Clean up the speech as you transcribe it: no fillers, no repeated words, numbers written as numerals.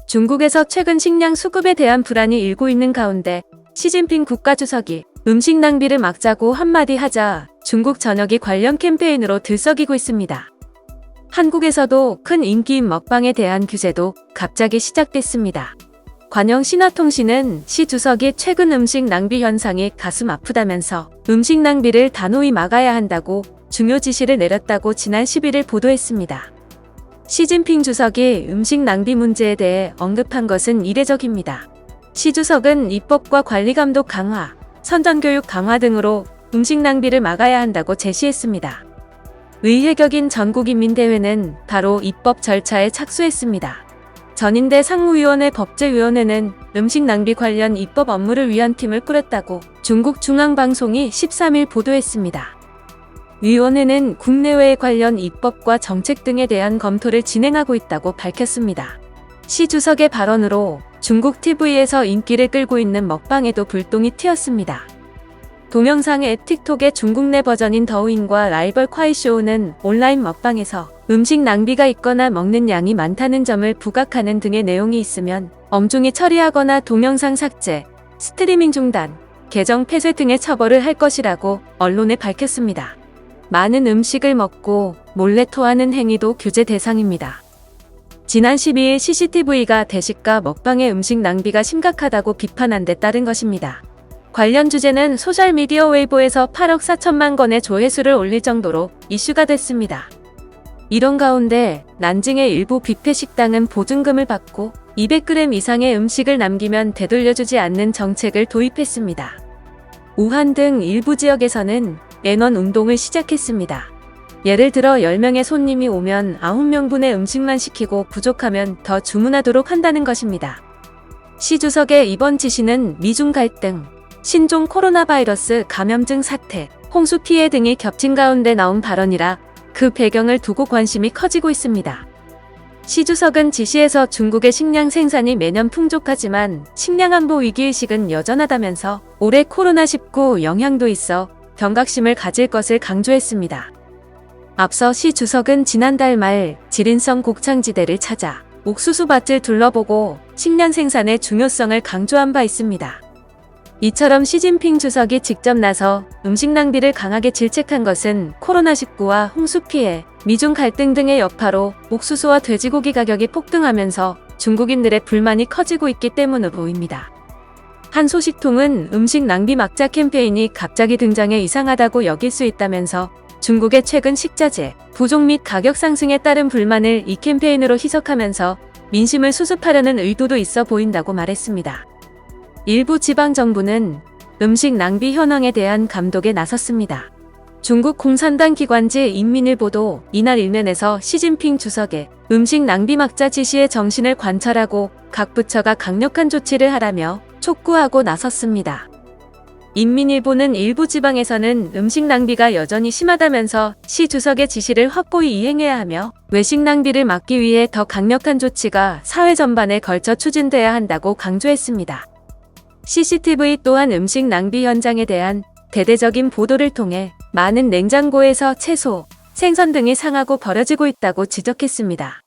중국에서 최근 식량 수급에 대한 불안이 일고 있는 가운데 시진핑 국가주석이 음식 낭비를 막자고 한마디 하자 중국 전역이 관련 캠페인으로 들썩이고 있습니다. 한국에서도 큰 인기인 먹방에 대한 규제도 갑자기 시작됐습니다. 관영 신화통신은 시 주석이 최근 음식 낭비 현상이 가슴 아프다면서 음식 낭비를 단호히 막아야 한다고 중요 지시를 내렸다고 지난 11일 보도했습니다. 시진핑 주석이 음식 낭비 문제에 대해 언급한 것은 이례적입니다. 시 주석은 입법과 관리 감독 강화, 선전교육 강화 등으로 음식 낭비를 막아야 한다고 제시했습니다. 의회격인 전국인민대회는 바로 입법 절차에 착수했습니다. 전인대 상무위원회 법제위원회는 음식 낭비 관련 입법 업무를 위한 팀을 꾸렸다고 중국 중앙방송이 13일 보도했습니다. 위원회는 국내외 관련 입법과 정책 등에 대한 검토를 진행하고 있다고 밝혔습니다. 시 주석의 발언으로 중국 TV에서 인기를 끌고 있는 먹방에도 불똥이 튀었습니다. 동영상 앱 틱톡의 중국 내 버전인 더우인과 라이벌 콰이쇼우는 온라인 먹방에서 음식 낭비가 있거나 먹는 양이 많다는 점을 부각하는 등의 내용이 있으면 엄중히 처리하거나 동영상 삭제, 스트리밍 중단, 계정 폐쇄 등의 처벌을 할 것이라고 언론에 밝혔습니다. 많은 음식을 먹고 몰래 토하는 행위도 규제 대상입니다. 지난 12일 CCTV가 대식가 먹방의 음식 낭비가 심각하다고 비판한 데 따른 것입니다. 관련 주제는 소셜미디어 웨이보에서 8억 4천만 건의 조회수를 올릴 정도로 이슈가 됐습니다. 이런 가운데 난징의 일부 뷔페 식당은 보증금을 받고 200g 이상의 음식을 남기면 되돌려주지 않는 정책을 도입했습니다. 우한 등 일부 지역에서는 N1 운동을 시작했습니다. 예를 들어 10명의 손님이 오면 9명분의 음식만 시키고 부족하면 더 주문하도록 한다는 것입니다. 시 주석의 이번 지시는 미중 갈등, 신종 코로나 바이러스 감염증 사태, 홍수 피해 등이 겹친 가운데 나온 발언이라 그 배경을 두고 관심이 커지고 있습니다. 시 주석은 지시에서 중국의 식량 생산이 매년 풍족하지만 식량 안보 위기의식은 여전하다면서 올해 코로나19 영향도 있어 경각심을 가질 것을 강조했습니다. 앞서 시 주석은 지난달 말 지린성 곡창지대를 찾아 옥수수밭을 둘러보고 식량 생산의 중요성을 강조한 바 있습니다. 이처럼 시진핑 주석이 직접 나서 음식 낭비를 강하게 질책한 것은 코로나19와 홍수 피해, 미중 갈등 등의 여파로 옥수수와 돼지고기 가격이 폭등하면서 중국인들의 불만이 커지고 있기 때문으로 보입니다. 한 소식통은 음식 낭비 막자 캠페인이 갑자기 등장해 이상하다고 여길 수 있다면서 중국의 최근 식자재, 부족 및 가격 상승에 따른 불만을 이 캠페인으로 희석하면서 민심을 수습하려는 의도도 있어 보인다고 말했습니다. 일부 지방정부는 음식 낭비 현황에 대한 감독에 나섰습니다. 중국 공산당 기관지 인민일보도 이날 일면에서 시진핑 주석의 음식 낭비 막자 지시의 정신을 관철하고 각 부처가 강력한 조치를 하라며 촉구하고 나섰습니다. 인민일보는 일부 지방에서는 음식 낭비가 여전히 심하다면서 시 주석의 지시를 확고히 이행해야 하며 외식 낭비를 막기 위해 더 강력한 조치가 사회 전반에 걸쳐 추진돼야 한다고 강조했습니다. CCTV 또한 음식 낭비 현장에 대한 대대적인 보도를 통해 많은 냉장고에서 채소, 생선 등이 상하고 버려지고 있다고 지적했습니다.